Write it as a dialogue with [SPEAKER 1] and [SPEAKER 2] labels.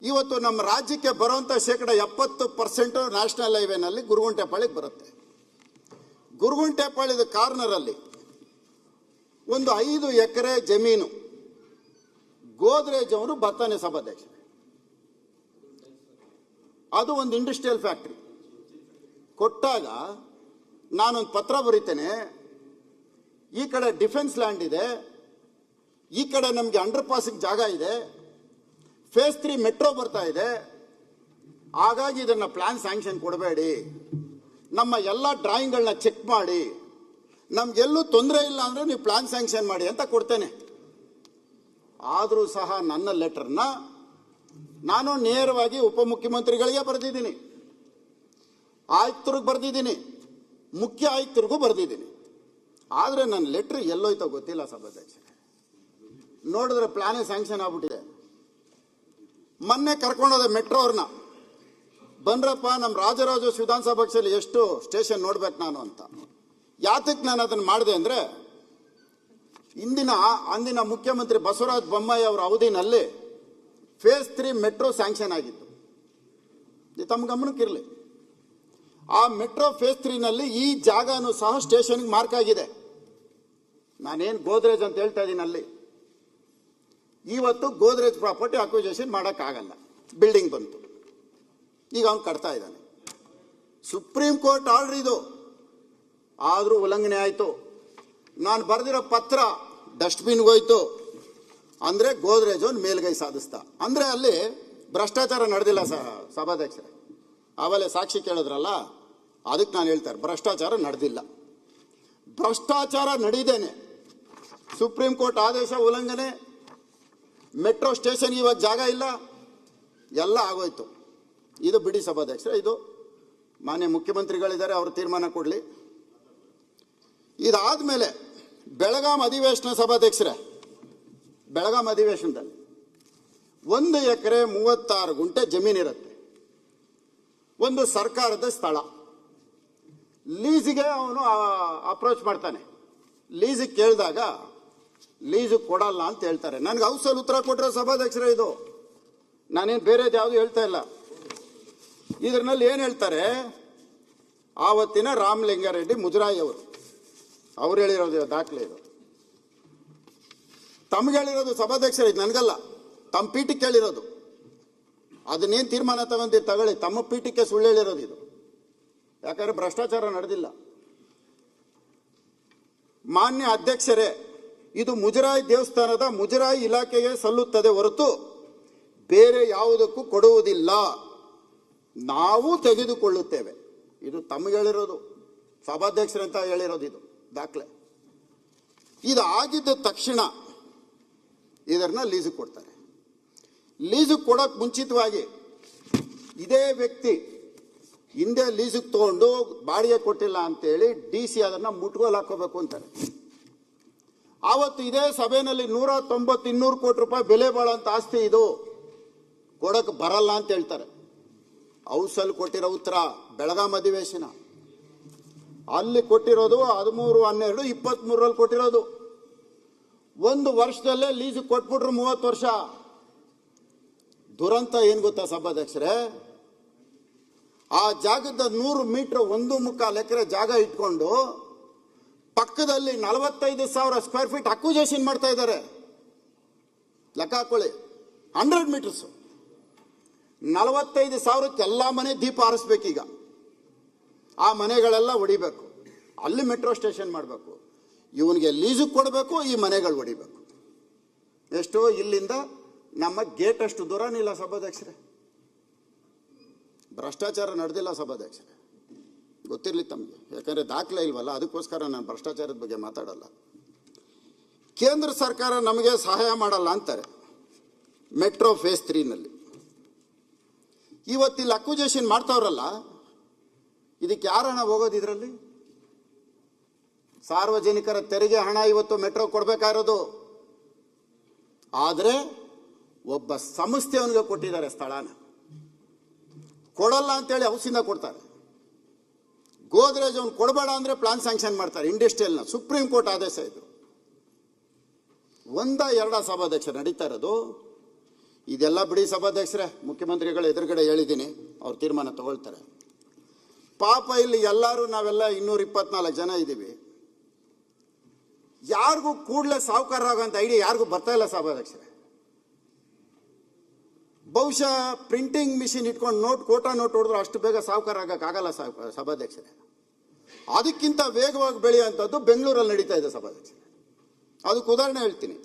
[SPEAKER 1] ಇವತ್ತು ನಮ್ಮ ರಾಜ್ಯಕ್ಕೆ ಬರುವಂಥ ಶೇಕಡ 70% ನ್ಯಾಷನಲ್ ಹೈವೇನಲ್ಲಿ ಗುರುಗುಂಟೆಪಾಳಿಗೆ ಬರುತ್ತೆ. ಗುರುಗುಂಟೆಪಾಳ್ಯದ ಕಾರ್ನರಲ್ಲಿ ಒಂದು 5 ಎಕರೆ ಜಮೀನು ಗೋದ್ರೇಜ್ ಅವರು ಬರ್ತಾನೆ ಸಭಾಧ್ಯಕ್ಷ. ಅದು ಒಂದು ಇಂಡಸ್ಟ್ರಿಯಲ್ ಫ್ಯಾಕ್ಟ್ರಿ ಕೊಟ್ಟಾಗ ನಾನೊಂದು ಪತ್ರ ಬರೀತೇನೆ. ಈ ಕಡೆ ಡಿಫೆನ್ಸ್ ಲ್ಯಾಂಡ್ ಇದೆ, ಈ ಕಡೆ ನಮಗೆ ಅಂಡರ್ ಪಾಸಿಂಗ್ ಜಾಗ ಇದೆ, ಫೇಸ್ 3 ಮೆಟ್ರೋ ಬರ್ತಾ ಇದೆ, ಹಾಗಾಗಿ ಇದನ್ನು ಪ್ಲಾನ್ ಸ್ಯಾಂಕ್ಷನ್ ಕೊಡಬೇಡಿ, ನಮ್ಮ ಎಲ್ಲ ಡ್ರಾಯಿಂಗ್ಗಳನ್ನ ಚೆಕ್ ಮಾಡಿ, ನಮಗೆಲ್ಲೂ ತೊಂದರೆ ಇಲ್ಲ ಅಂದರೆ ನೀವು ಪ್ಲಾನ್ ಸ್ಯಾಂಕ್ಷನ್ ಮಾಡಿ ಅಂತ ಕೊಡ್ತೇನೆ. ಆದರೂ ಸಹ ನನ್ನ ಲೆಟರ್ನ ನಾನು ನೇರವಾಗಿ ಉಪಮುಖ್ಯಮಂತ್ರಿಗಳಿಗೆ ಬರೆದಿದ್ದೀನಿ, ಆಯುಕ್ತರಿಗೆ ಬರೆದಿದ್ದೀನಿ, ಮುಖ್ಯ ಆಯುಕ್ತರಿಗೂ ಬರೆದಿದ್ದೀನಿ. ಆದರೆ ನನ್ನ ಲೆಟ್ರ್ ಎಲ್ಲೋಯ್ತೋ ಗೊತ್ತಿಲ್ಲ ಸಭಾಧ್ಯಕ್ಷ. ನೋಡಿದ್ರೆ ಪ್ಲಾನೇ ಸ್ಯಾಂಕ್ಷನ್ ಆಗ್ಬಿಟ್ಟಿದೆ. ಮೊನ್ನೆ ಕರ್ಕೊಂಡೋದೆ ಮೆಟ್ರೋ ಅವ್ರನ್ನ, ಬಂದ್ರಪ್ಪ ನಮ್ಮ ರಾಜರಾಜೇಶ್ವರಿ ವಿಧಾನಸಭಾ ಪಕ್ಷದಲ್ಲಿ ಎಷ್ಟು ಸ್ಟೇಷನ್ ನೋಡ್ಬೇಕು ನಾನು ಅಂತ. ಯಾತಕ್ಕೆ ನಾನು ಅದನ್ನು ಮಾಡಿದೆ ಅಂದರೆ, ಅಂದಿನ ಮುಖ್ಯಮಂತ್ರಿ ಬಸವರಾಜ ಬೊಮ್ಮಾಯಿ ಅವರ ಅವಧಿನಲ್ಲಿ ಫೇಸ್ 3 ಮೆಟ್ರೋ ಸ್ಯಾಂಕ್ಷನ್ ಆಗಿತ್ತು. ತಮ್ಮ ಗಮನಕ್ಕಿರಲಿ. ಆ ಮೆಟ್ರೋ ಫೇಸ್ 3ನಲ್ಲಿ ಈ ಜಾಗನೂ ಸಹ ಸ್ಟೇಷನ್ಗೆ ಮಾರ್ಕ್ ಆಗಿದೆ. ನಾನೇನು ಗೋದ್ರೇಜ್ ಅಂತ ಹೇಳ್ತಾ ಇದ್ದೀನಿ ಅಲ್ಲಿ. ಇವತ್ತು ಗೋದ್ರೇಜ್ ಪ್ರಾಪರ್ಟಿ ಅಕ್ವಿಜೇಷನ್ ಮಾಡೋಕ್ಕಾಗಲ್ಲ, ಬಿಲ್ಡಿಂಗ್ ಬಂತು, ಈಗ ಅವನು ಕಟ್ತಾ ಇದ್ದಾನೆ. ಸುಪ್ರೀಂ ಕೋರ್ಟ್ ಆರ್ಡರ್ ಇದು, ಆದರೂ ಉಲ್ಲಂಘನೆ ಆಯಿತು. ನಾನು ಬರೆದಿರೋ ಪತ್ರ ಡಸ್ಟ್ಬಿನ್ಗೆ ಹೋಯ್ತು ಅಂದರೆ ಗೋದ್ರೇಜ್ ಒಂದು ಮೇಲ್ಗೈ ಸಾಧಿಸ್ತಾ. ಅಂದರೆ ಅಲ್ಲಿ ಭ್ರಷ್ಟಾಚಾರ ನಡೆದಿಲ್ಲ ಸಭಾಧ್ಯಕ್ಷರೇ. ಆಮೇಲೆ ಸಾಕ್ಷಿ ಕೇಳಿದ್ರಲ್ಲ, ಅದಕ್ಕೆ ನಾನು ಹೇಳ್ತಾರೆ ಭ್ರಷ್ಟಾಚಾರ ನಡೆದಿಲ್ಲ. ಭ್ರಷ್ಟಾಚಾರ ನಡೀದೇನೆ. ಸುಪ್ರೀಂ ಕೋರ್ಟ್ ಆದೇಶ ಉಲ್ಲಂಘನೆ, ಮೆಟ್ರೋ ಸ್ಟೇಷನ್ ಇವಾಗ ಜಾಗ ಇಲ್ಲ, ಎಲ್ಲ ಆಗೋಯ್ತು. ಇದು ಬಿಡಿ ಸಭಾಧ್ಯಕ್ಷರೇ, ಇದು ಮಾನ್ಯ ಮುಖ್ಯಮಂತ್ರಿಗಳಿದ್ದಾರೆ, ಅವರು ತೀರ್ಮಾನ ಕೊಡಲಿ. ಇದಾದಮೇಲೆ ಬೆಳಗಾಂ ಅಧಿವೇಶನ ಸಭಾಧ್ಯಕ್ಷರೇ, ಬೆಳಗಾಂ ಅಧಿವೇಶನದಲ್ಲಿ 1 ಎಕರೆ 36 ಗುಂಟೆ ಜಮೀನಿರುತ್ತೆ. ಒಂದು ಸರ್ಕಾರದ ಸ್ಥಳ. ಲೀಸಿಗೆ ಅವನು ಅಪ್ರೋಚ್ ಮಾಡ್ತಾನೆ. ಲೀಸಿಗೆ ಕೇಳಿದಾಗ ಲೀಸು ಕೊಡಲ್ಲ ಅಂತ ಹೇಳ್ತಾರೆ. ನನಗೆ ಹೌಸಲ್ಲಿ ಉತ್ತರ ಕೊಟ್ಟರೆ ಸಭಾಧ್ಯಕ್ಷರೇ, ಇದು ನಾನೇನು ಬೇರೆದು ಯಾವುದು ಹೇಳ್ತಾ ಇಲ್ಲ. ಇದರಲ್ಲಿ ಏನು ಹೇಳ್ತಾರೆ, ಆವತ್ತಿನ ರಾಮಲಿಂಗಾರೆಡ್ಡಿ ಮುಜರಾಯಿ ಅವ್ರು ಹೇಳಿರೋದು ದಾಖಲೆ ಇದು. ತಮ್ಗೆ ಹೇಳಿರೋದು ಸಭಾಧ್ಯಕ್ಷರೇ, ಇದು ನನಗಲ್ಲ, ತಮ್ಮ ಪೀಠಕ್ಕೆ ಹೇಳಿರೋದು. ಅದನ್ನೇನು ತೀರ್ಮಾನ ತಗೊಳ್ಳಿ, ತಮ್ಮ ಪೀಠಕ್ಕೆ ಸುಳ್ಳು ಹೇಳಿರೋದು ಇದು. ಯಾಕಂದರೆ ಭ್ರಷ್ಟಾಚಾರ ನಡೆದಿಲ್ಲ. ಮಾನ್ಯ ಅಧ್ಯಕ್ಷರೇ, ಇದು ಮುಜರಾಯಿ ದೇವಸ್ಥಾನದ ಮುಜರಾಯಿ ಇಲಾಖೆಗೆ ಸಲ್ಲುತ್ತದೆ ಹೊರತು ಬೇರೆ ಯಾವುದಕ್ಕೂ ಕೊಡುವುದಿಲ್ಲ, ನಾವು ತೆಗೆದುಕೊಳ್ಳುತ್ತೇವೆ. ಇದು ತಮಗೆ ಹೇಳಿರೋದು, ಸಭಾಧ್ಯಕ್ಷರಂತ ಹೇಳಿರೋದು ಇದು ದಾಖಲೆ. ಇದು ಆಗಿದ್ದ ತಕ್ಷಣ ಇದನ್ನ ಲೀಸಿಗೆ ಕೊಡ್ತಾರೆ. ಲೀಸಿಗೆ ಕೊಡೋಕೆ ಮುಂಚಿತವಾಗಿ ಇದೇ ವ್ಯಕ್ತಿ ಹಿಂದೆ ಲೀಸಿಗೆ ತಗೊಂಡು ಬಾಡಿಗೆ ಕೊಟ್ಟಿಲ್ಲ ಅಂತೇಳಿ DC ಅದನ್ನು ಮುಟ್ಗೋಲು ಹಾಕೋಬೇಕು ಅಂತಾರೆ. ಆವತ್ತು ಇದೇ ಸಭೆಯಲ್ಲಿ 190-200 ಕೋಟಿ ರೂಪಾಯಿ ಬೆಲೆ ಬಾಳುವಂಥ ಆಸ್ತಿ ಇದು, ಕೊಡೋಕೆ ಬರಲ್ಲ ಅಂತ ಹೇಳ್ತಾರೆ. ಹೌಸಲ್ಲಿ ಕೊಟ್ಟಿರೋ ಉತ್ತರ ಬೆಳಗಾಂ ಅಧಿವೇಶನ, ಅಲ್ಲಿ ಕೊಟ್ಟಿರೋದು 13-12-23ರಲ್ಲಿ ಕೊಟ್ಟಿರೋದು. 1 ವರ್ಷದಲ್ಲೇ ಲೀಸಿಗೆ ಕೊಟ್ಬಿಟ್ರು 30 ವರ್ಷ. ದುರಂತ ಏನು ಗೊತ್ತಾ ಸಭಾಧ್ಯಕ್ಷರೇ, ಆ ಜಾಗದ 100 ಮೀಟರ್ 1.25 ಎಕರೆ ಜಾಗ ಇಟ್ಕೊಂಡು ಪಕ್ಕದಲ್ಲಿ 45,000 ಸ್ಕ್ವೇರ್ ಫೀಟ್ ಅಕ್ವಿಜೇಷನ್ ಮಾಡ್ತಾ ಇದ್ದಾರೆ. ಲೆಕ್ಕ ಹಾಕೊಳ್ಳಿ, 100 ಮೀಟರ್ಸು 45,000ಕ್ಕೆ ಎಲ್ಲ ಮನೆ ದೀಪ ಹಾರಿಸ್ಬೇಕೀಗ. ಆ ಮನೆಗಳೆಲ್ಲ ಹೊಡಿಬೇಕು, ಅಲ್ಲಿ ಮೆಟ್ರೋ ಸ್ಟೇಷನ್ ಮಾಡಬೇಕು, ಇವನಿಗೆ ಲೀಸಿಗೆ ಕೊಡಬೇಕು, ಈ ಮನೆಗಳು ಹೊಡಿಬೇಕು. ಎಷ್ಟು ಇಲ್ಲಿಂದ ನಮ್ಮ ಗೇಟ್ ಅಷ್ಟು ದೂರನಿಲ್ಲ ಸಭಾಧ್ಯಕ್ಷರೇ. ಭ್ರಷ್ಟಾಚಾರ ನಡೆದಿಲ್ಲ ಸಭಾಧ್ಯಕ್ಷರೇ, ಗೊತ್ತಿರಲಿ ತಮಗೆ. ಯಾಕಂದರೆ ದಾಖಲೆ ಇಲ್ವಲ್ಲ, ಅದಕ್ಕೋಸ್ಕರ ನಾನು ಭ್ರಷ್ಟಾಚಾರದ ಬಗ್ಗೆ ಮಾತಾಡಲ್ಲ. ಕೇಂದ್ರ ಸರ್ಕಾರ ನಮಗೆ ಸಹಾಯ ಮಾಡಲ್ಲ ಅಂತಾರೆ ಮೆಟ್ರೋ ಫೇಸ್ 3ನಲ್ಲಿ. ಇವತ್ತಿಲ್ಲಿ ಅಕ್ವಿಜೇಷನ್ ಮಾಡ್ತಾವ್ರಲ್ಲ, ಇದಕ್ಕೆ ಯಾರ ಹಣ ಹೋಗೋದು? ಇದರಲ್ಲಿ ಸಾರ್ವಜನಿಕರ ತೆರಿಗೆ ಹಣ ಇವತ್ತು ಮೆಟ್ರೋ ಕೊಡಬೇಕಾಗಿರೋದು. ಆದರೆ ಒಬ್ಬ ಸಂಸ್ಥೆಯವನಿಗೆ ಕೊಟ್ಟಿದ್ದಾರೆ ಸ್ಥಳನ, ಕೊಡಲ್ಲ ಅಂತೇಳಿ ಹೌಸಿಂದ ಕೊಡ್ತಾರೆ. ಗೋದ್ರೇಜ್ ಅವ್ನು ಕೊಡಬೇಡ ಅಂದರೆ ಪ್ಲಾನ್ ಸ್ಯಾಂಕ್ಷನ್ ಮಾಡ್ತಾರೆ ಇಂಡಸ್ಟ್ರಿಯಲ್ನ. ಸುಪ್ರೀಂ ಕೋರ್ಟ್ ಆದೇಶ ಇದು. 1-2 ಸಭಾಧ್ಯಕ್ಷರು ನಡೀತಾ ಇರೋದು. ಇದೆಲ್ಲ ಬಿಡಿ ಸಭಾಧ್ಯಕ್ಷರೇ, ಮುಖ್ಯಮಂತ್ರಿಗಳ ಎದುರುಗಡೆ ಹೇಳಿದ್ದೀನಿ, ಅವ್ರು ತೀರ್ಮಾನ ತಗೊಳ್ತಾರೆ. ಪಾಪ ಇಲ್ಲಿ ಎಲ್ಲರೂ ನಾವೆಲ್ಲ 224 ಜನ ಇದ್ದೀವಿ. ಯಾರಿಗೂ ಕೂಡಲೇ ಸಾಹುಕಾರ ಆಗೋಂಥ ಐಡಿಯಾ ಯಾರಿಗೂ ಬರ್ತಾ ಇಲ್ಲ ಸಭಾಧ್ಯಕ್ಷರೇ. ಬಹುಶಃ ಪ್ರಿಂಟಿಂಗ್ ಮಿಷಿನ್ ಇಟ್ಕೊಂಡು ಕೋಟಾ ನೋಟ್ ಹೊಡೆದ್ರು ಅಷ್ಟು ಬೇಗ ಸಾಹುಕಾರ ಆಗೋಕ್ಕಾಗಲ್ಲ ಸಭಾಧ್ಯಕ್ಷರೇ. ಅದಕ್ಕಿಂತ ವೇಗವಾಗಿ ಬೆಳೆಯುವಂಥದ್ದು ಬೆಂಗಳೂರಲ್ಲಿ ನಡೀತಾ ಇದೆ ಸಭಾಧ್ಯಕ್ಷರೇ. ಅದಕ್ಕೆ ಉದಾಹರಣೆ ಹೇಳ್ತೀನಿ.